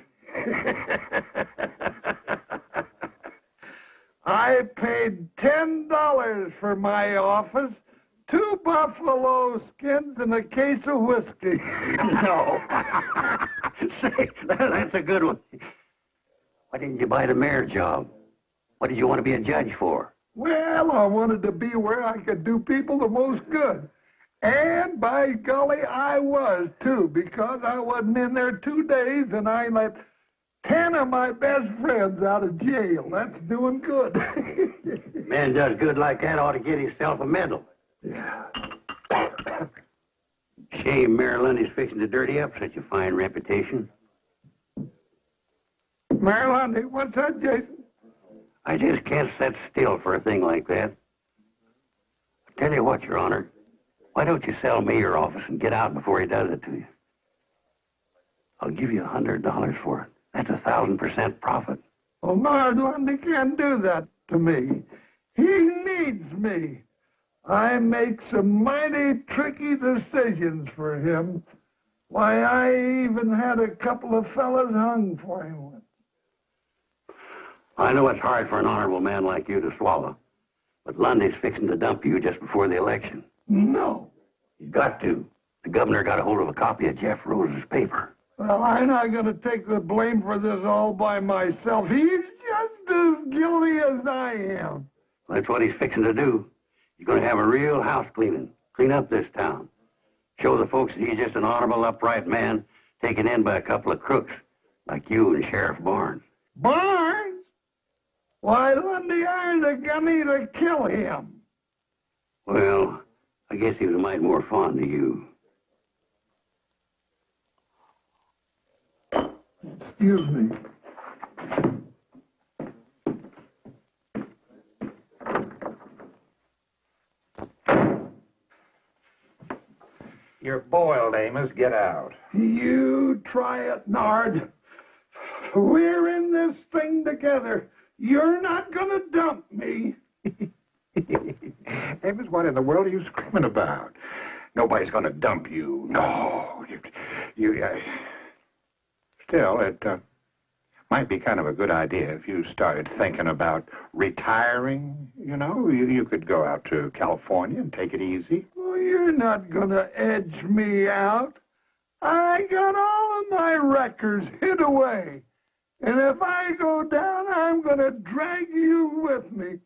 I paid $10 for my office, 2 buffalo skins, and a case of whiskey. No. Say, that's a good one. Why didn't you buy the mayor job? What did you want to be a judge for? Well, I wanted to be where I could do people the most good. And by golly, I was, too, because I wasn't in there 2 days, and I let 10 of my best friends out of jail. That's doing good. Man does good like that ought to get himself a medal. Yeah. Shame Mayor Lundy's fixing to dirty up such a fine reputation. Mayor Lundy, what's that, Jason? I just can't sit still for a thing like that. I tell you what, Your Honor, why don't you sell me your office and get out before he does it to you? I'll give you $100 for it. That's 1,000% profit. Well, Nard Lundy can't do that to me. He needs me. I make some mighty tricky decisions for him. Why, I even had a couple of fellas hung for him once. I know it's hard for an honorable man like you to swallow, but Lundy's fixing to dump you just before the election. No. He's got to. The governor got a hold of a copy of Jeff Rose's paper. Well, I'm not going to take the blame for this all by myself. He's just as guilty as I am. That's what he's fixing to do. He's going to have a real house cleaning. Clean up this town. Show the folks that he's just an honorable, upright man taken in by a couple of crooks like you and Sheriff Barnes. Barnes? Why, Lundy hired a gunny to kill him. Well, I guess he was a mite more fond of you. Excuse me. You're boiled, Amos. Get out. You try it, Nard. We're in this thing together. You're not going to dump me. Amos, what in the world are you screaming about? Nobody's going to dump you. No. Still, it might be kind of a good idea if you started thinking about retiring. You know, you could go out to California and take it easy. Well, you're not going to edge me out. I got all of my records hid away. And if I go down, I'm going to drag you with me.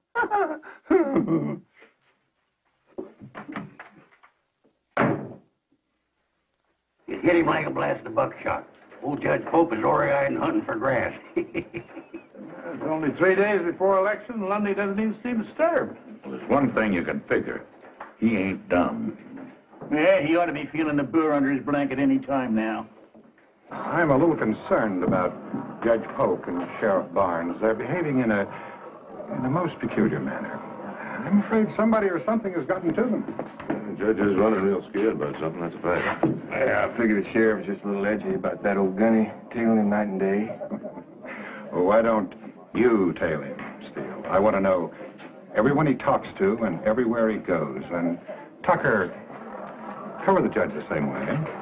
You hit him like a blast of buckshot. Old Judge Pope is ori-eyed and hunting for grass. It's only 3 days before election, and Lundy doesn't even seem disturbed. Well, there's one thing you can figure. He ain't dumb. Yeah, he ought to be feeling the burr under his blanket any time now. I'm a little concerned about Judge Polk and Sheriff Barnes. They're behaving in a most peculiar manner. I'm afraid somebody or something has gotten to them. The judge is running real scared about something, that's a fact. Yeah, I figure the sheriff is just a little edgy about that old gunny, tailing him night and day. Well, why don't you tail him, Steele? I want to know everyone he talks to and everywhere he goes. And Tucker, cover the judge the same way, eh?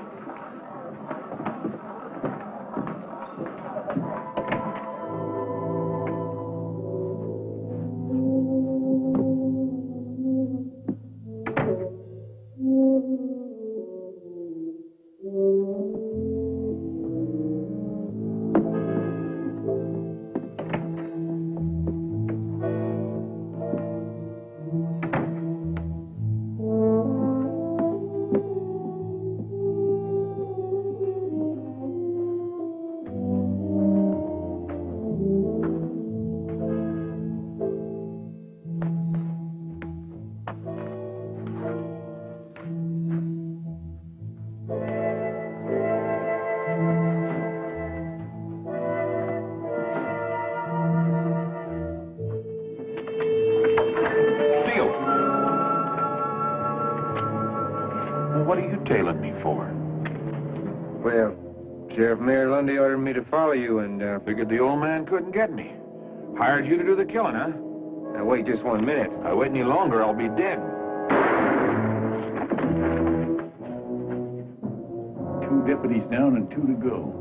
What are you tailing me for? Well, Sheriff Mayor Lundy ordered me to follow you and, Figured the old man couldn't get me. Hired you to do the killing, huh? now wait just 1 minute. If I wait any longer, I'll be dead. 2 deputies down and 2 to go.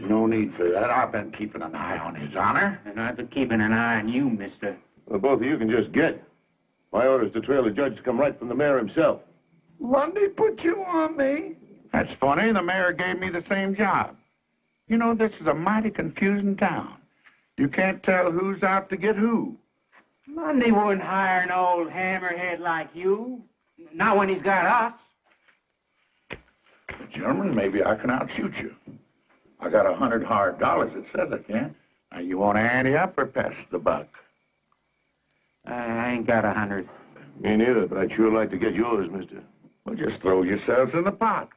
No need for that. I've been keeping an eye on His Honor. And I've been keeping an eye on you, mister. Well, both of you can just get. My order is to trail the judge to come right from the mayor himself. Lundy put you on me. That's funny. The mayor gave me the same job. You know, this is a mighty confusing town. You can't tell who's out to get who. Lundy wouldn't hire an old hammerhead like you. Not when he's got us. Gentlemen, maybe I can outshoot you. I got $100 hard dollars that says I can. Now, you want to ante up or pass the buck? I ain't got 100. Me neither, but I'd sure like to get yours, mister. Well, just throw yourselves in the pot.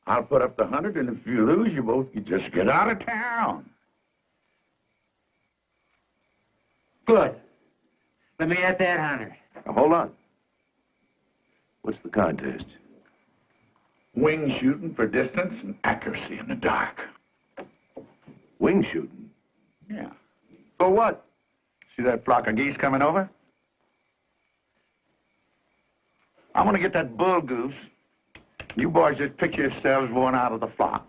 I'll put up the 100, and if you lose, you both can just get out of town. Good. Let me at that 100. Now, hold on. What's the contest? Wing shooting for distance and accuracy in the dark. Wing shooting? Yeah. For what? See that flock of geese coming over? I'm gonna get that bull goose. You boys just picture yourselves going out of the flock.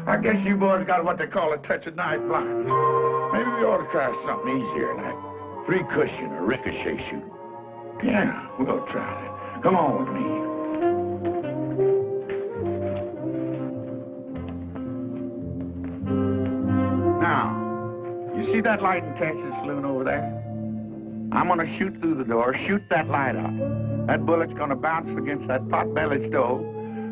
I guess you boys got what they call a touch of night blind. Maybe we ought to try something easier, like free cushion or ricochet shooting. Yeah, we'll try that. Come on with me. Now, you see that light in Texas saloon over there? I'm gonna shoot through the door, shoot that light out. That bullet's gonna bounce against that pot-bellied stove,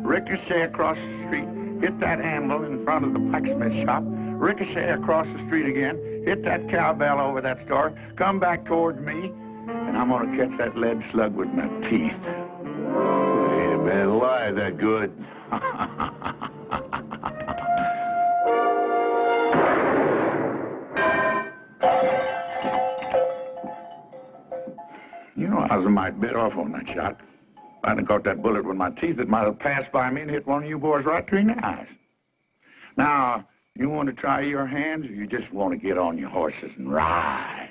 ricochet across the street, hit that anvil in front of the blacksmith shop, ricochet across the street again, hit that cowbell over that store, come back towards me, and I'm gonna catch that lead slug with my teeth. Ain't a man alive that good. You know, I was a mite bit off on that shot. If I'd have caught that bullet with my teeth, it might have passed by me and hit one of you boys right between the eyes. Now, you want to try your hands, or you just want to get on your horses and ride?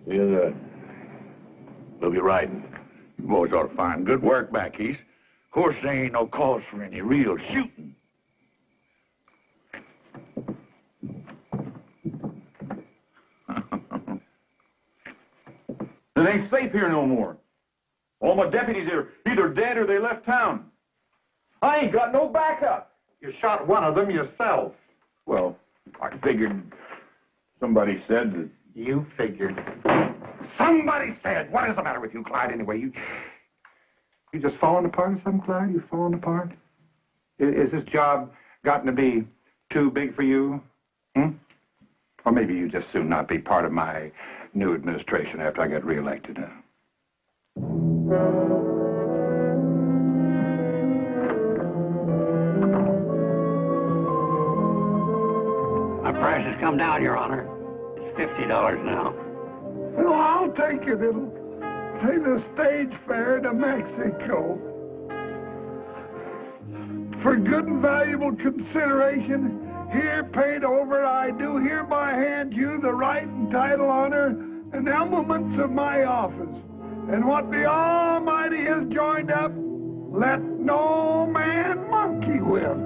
Yeah, we'll be riding. You boys ought to find good work back east. Of course, there ain't no cause for any real shooting. It ain't safe here no more. All my deputies are either dead or they left town. I ain't got no backup. You shot one of them yourself. Well, I figured somebody said that... You figured. Somebody said. What is the matter with you, Clyde, anyway? You just falling apart or something, Clyde? You falling apart? Is this job gotten to be too big for you? Or maybe you just soon not be part of my new administration after I get reelected. My price has come down, Your Honor. It's $50 now. Well, I'll take it. It'll pay the stage fare to Mexico. For good and valuable consideration, here paid over, I do hereby hand you the right and title, honor, and elements of my office. And what the Almighty has joined up, let no man monkey with.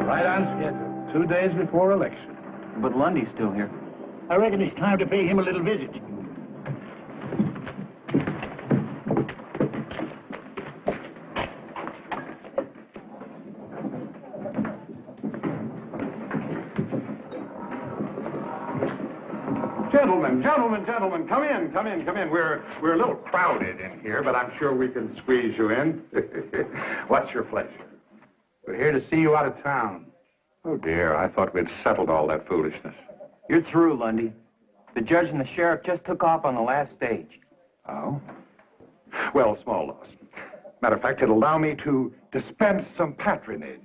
Right on schedule. 2 days before election. But Lundy's still here. I reckon it's time to pay him a little visit. Gentlemen, come in. We're a little crowded in here, but I'm sure we can squeeze you in. What's your pleasure? We're here to see you out of town. Oh, dear, I thought we'd settled all that foolishness. You're through, Lundy. The judge and the sheriff just took off on the last stage. Oh? Well, small loss. Matter of fact, it'll allow me to dispense some patronage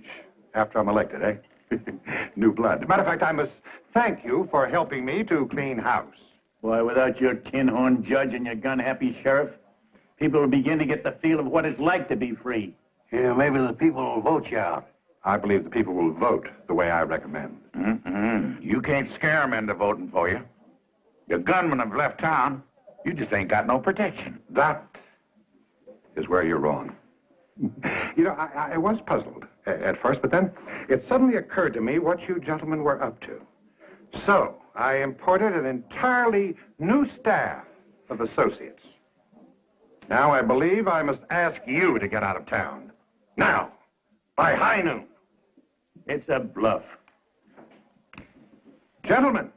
after I'm elected, eh? New blood. Matter of fact, I must thank you for helping me to clean house. Boy, without your tin-horn judge and your gun-happy sheriff, people will begin to get the feel of what it's like to be free. Yeah, maybe the people will vote you out. I believe the people will vote the way I recommend. You can't scare them into voting for you. Your gunmen have left town. You just ain't got no protection. That is where you're wrong. You know, I was puzzled at first, but then it suddenly occurred to me what you gentlemen were up to. So I imported an entirely new staff of associates. Now I believe I must ask you to get out of town. Now, by high noon. It's a bluff. Gentlemen,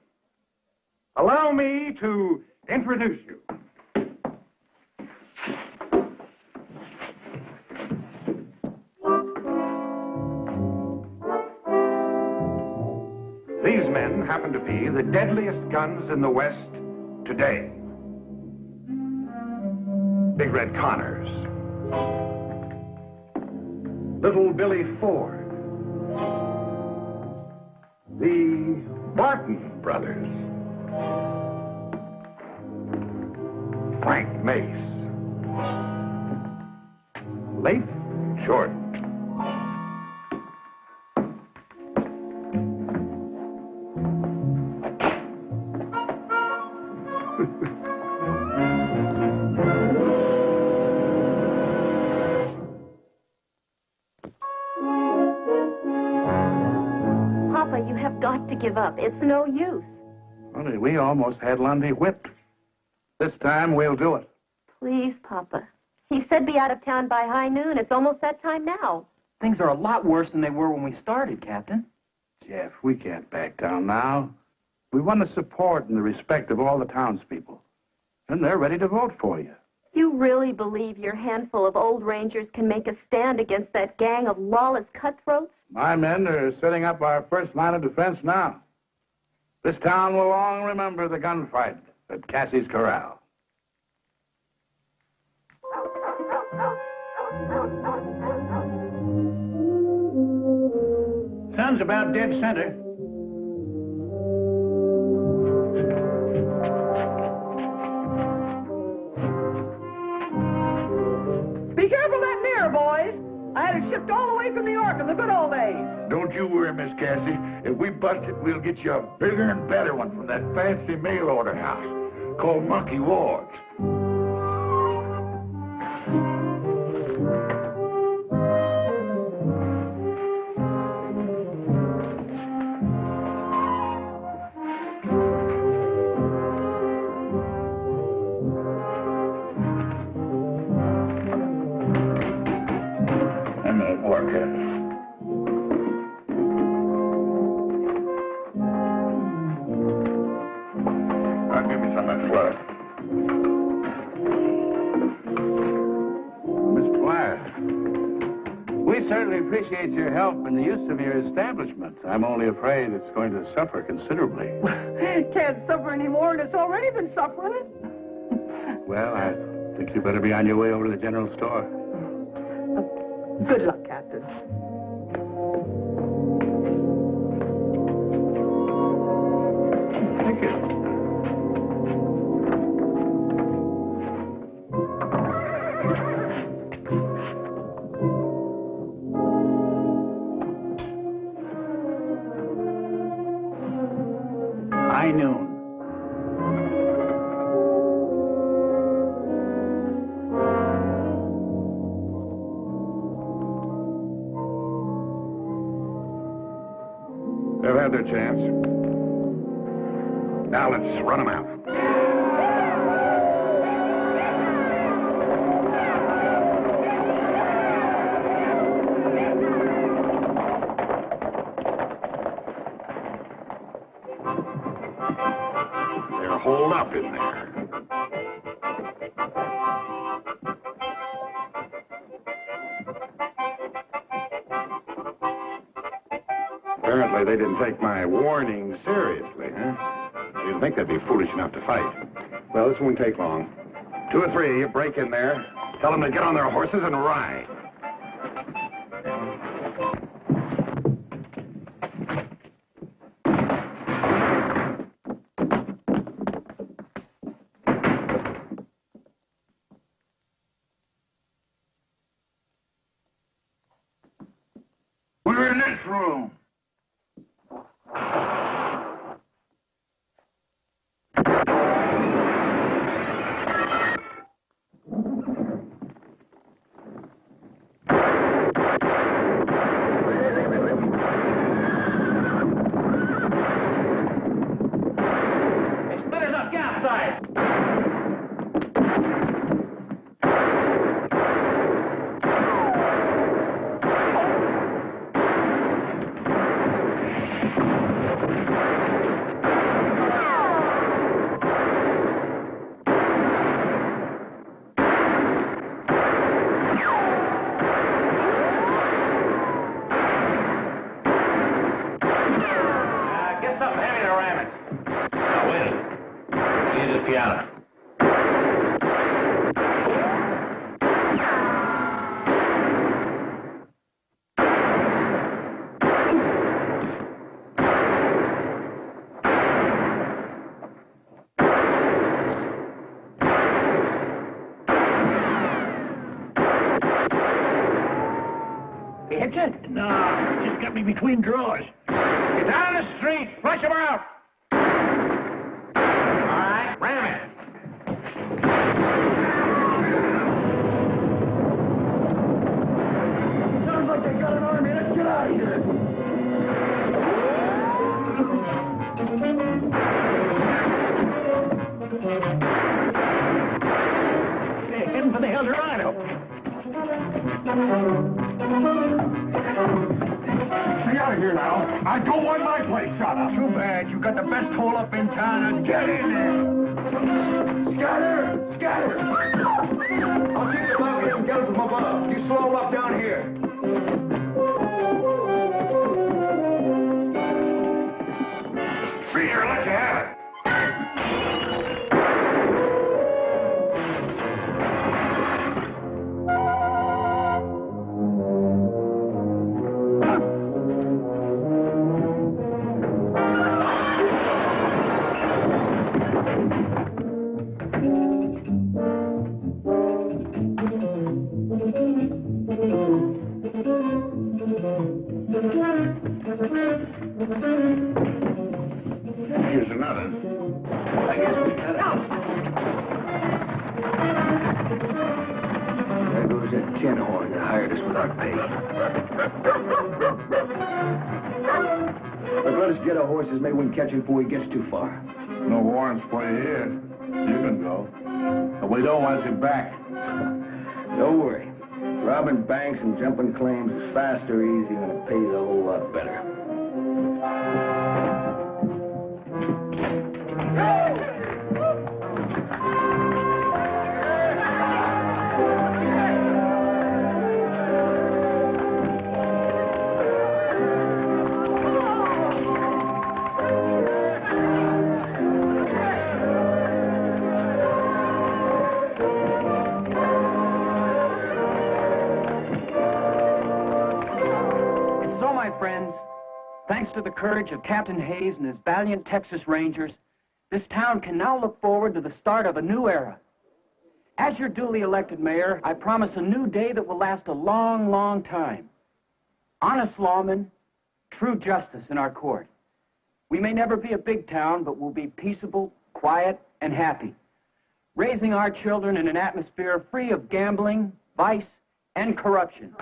allow me to introduce you. These men happen to be the deadliest guns in the West today. Big Red Connors. Little Billy Ford. The Barton brothers. Frank Mace. Leif Jordan. Papa, you have got to give up. It's no use. Honey, we almost had Lundy whipped. This time we'll do it. Please, Papa. He said be out of town by high noon. It's almost that time now. Things are a lot worse than they were when we started, Captain. Jeff, we can't back down now. We won the support and the respect of all the townspeople. And they're ready to vote for you. You really believe your handful of old rangers can make a stand against that gang of lawless cutthroats? My men are setting up our first line of defense now. This town will long remember the gunfight at Cassie's Corral. Sun's about dead center. Be careful of that mirror, boys. I had it shipped all the way from New York in the good old days. Don't you worry, Miss Cassie. If we bust it, we'll get you a bigger and better one from that fancy mail order house called Monkey Ward's. That ain't working. Now give me some of that flour. Miss Platt, we certainly appreciate your help in the use of your establishment. I'm only afraid it's going to suffer considerably. Can't suffer anymore, and it's already been suffering. Well, I think you better be on your way over to the general store. Good luck, Captain. Thank you. High noon. They've had their chance. Now let's run them out. They're holed up in there. Apparently they didn't take my warning seriously, huh? I didn't think they'd be foolish enough to fight. Well, this won't take long. 2 or 3, you break in there, tell them to get on their horses and ride. We're in this room. piano. Hit you? No, just got me between drawers. Get down the street. Flush him out. All right, ram it. Sounds like they got an army. Let's get out of here. They're heading for the Eldorado. Stay out of here now. I don't want my place shot up. Too bad. You got the best hole up in town. Now get in there. Scatter! Scatter! I'll keep the bucket and get it from above. You slow up down here. Free here, let you have it. Here's another. I guess we got out. There goes that tin horn that hired us without pay. But let us get our horses. Maybe we can catch him before he gets too far. No warrants for you here. You can go. But we don't want you back. Don't worry. Robbing banks and jumping claims is fast or easy and it pays a whole lot better. Thanks to the courage of Captain Hayes and his valiant Texas Rangers, this town can now look forward to the start of a new era. As your duly elected mayor, I promise a new day that will last a long, long time. Honest lawmen, true justice in our court. We may never be a big town, but we'll be peaceable, quiet, and happy, raising our children in an atmosphere free of gambling, vice, and corruption.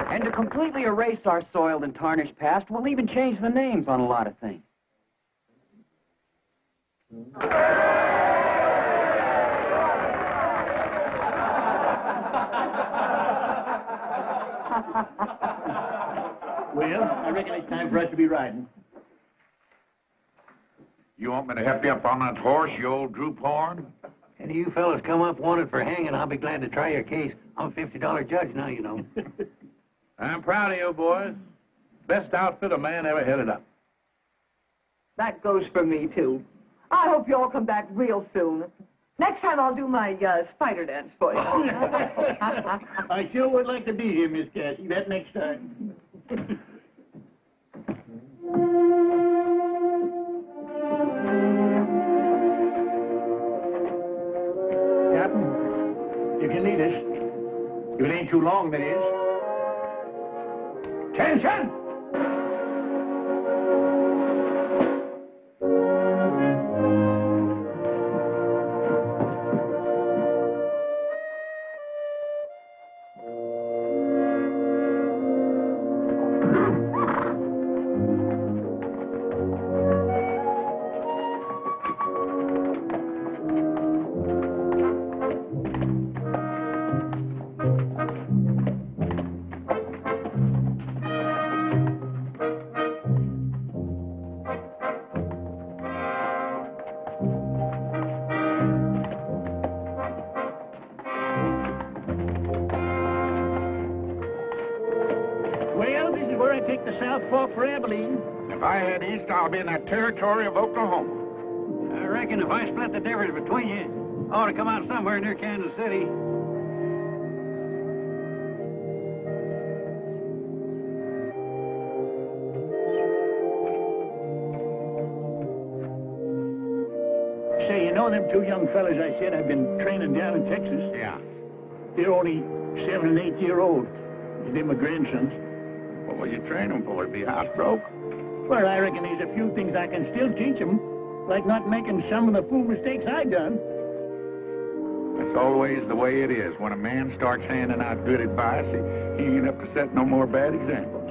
And to completely erase our soiled and tarnished past, we'll even change the names on a lot of things. Well, I reckon it's time for us to be riding. You want me to help you up on that horse, you old droop horn? Any of you fellas come up wanted for hanging, I'll be glad to try your case. I'm a $50 judge now, you know. I'm proud of you, boys. Best outfit a man ever headed up. That goes for me, too. I hope you all come back real soon. Next time I'll do my spider dance for you. I sure would like to be here, Miss Cassie, that next time. Captain, you can lead us. If it ain't too long, that is. Attention! If I head east, I'll be in that territory of Oklahoma. I reckon if I split the difference between you, I ought to come out somewhere near Kansas City. Say, you know them two young fellas I said I've been training down in Texas? Yeah. They're only 7 and 8 year old. They're my grandsons. What will you train them for? To be housebroke? Well, I reckon there's a few things I can still teach them, like not making some of the fool mistakes I done. That's always the way it is. When a man starts handing out good advice, he ain't up to set no more bad examples.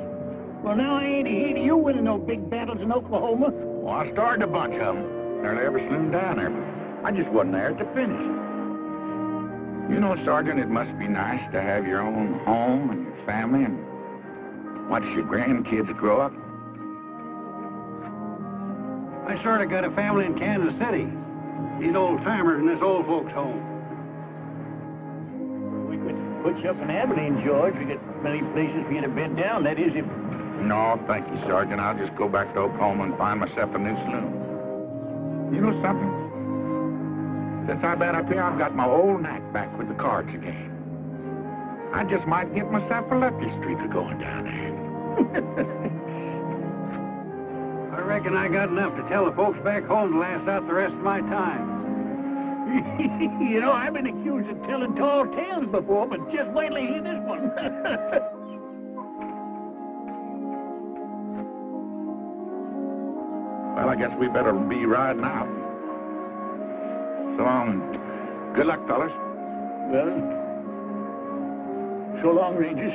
Well, now I ain't here to you winning no big battles in Oklahoma. Well, I started a bunch of them. Nearly every saloon down there, but I just wasn't there at the finish. You know, Sergeant, it must be nice to have your own home and your family and watch your grandkids grow up. I sort of got a family in Kansas City. These old-timers in this old folks' home. We could put you up in Abilene, George. We got many places for you to bed down. That is, if... No, thank you, Sergeant. I'll just go back to Oklahoma and find myself a new saloon. You know something? Since I've been up here, I've got my old knack back with the cards again. I just might get myself a lucky streak of going down there. I reckon I got enough to tell the folks back home to last out the rest of my time. You know, I've been accused of telling tall tales before, but just wait till you hear this one. Well, I guess we better be riding out. So long. Good luck, fellas. Well, so long, Rangers.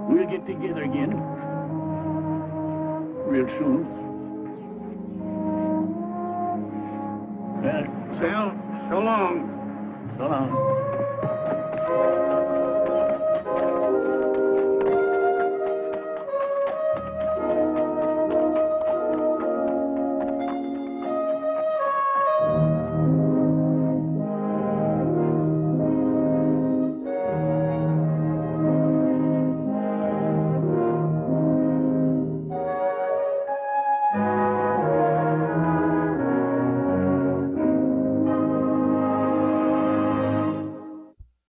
We'll get together again. Real soon. Well, so long. So long.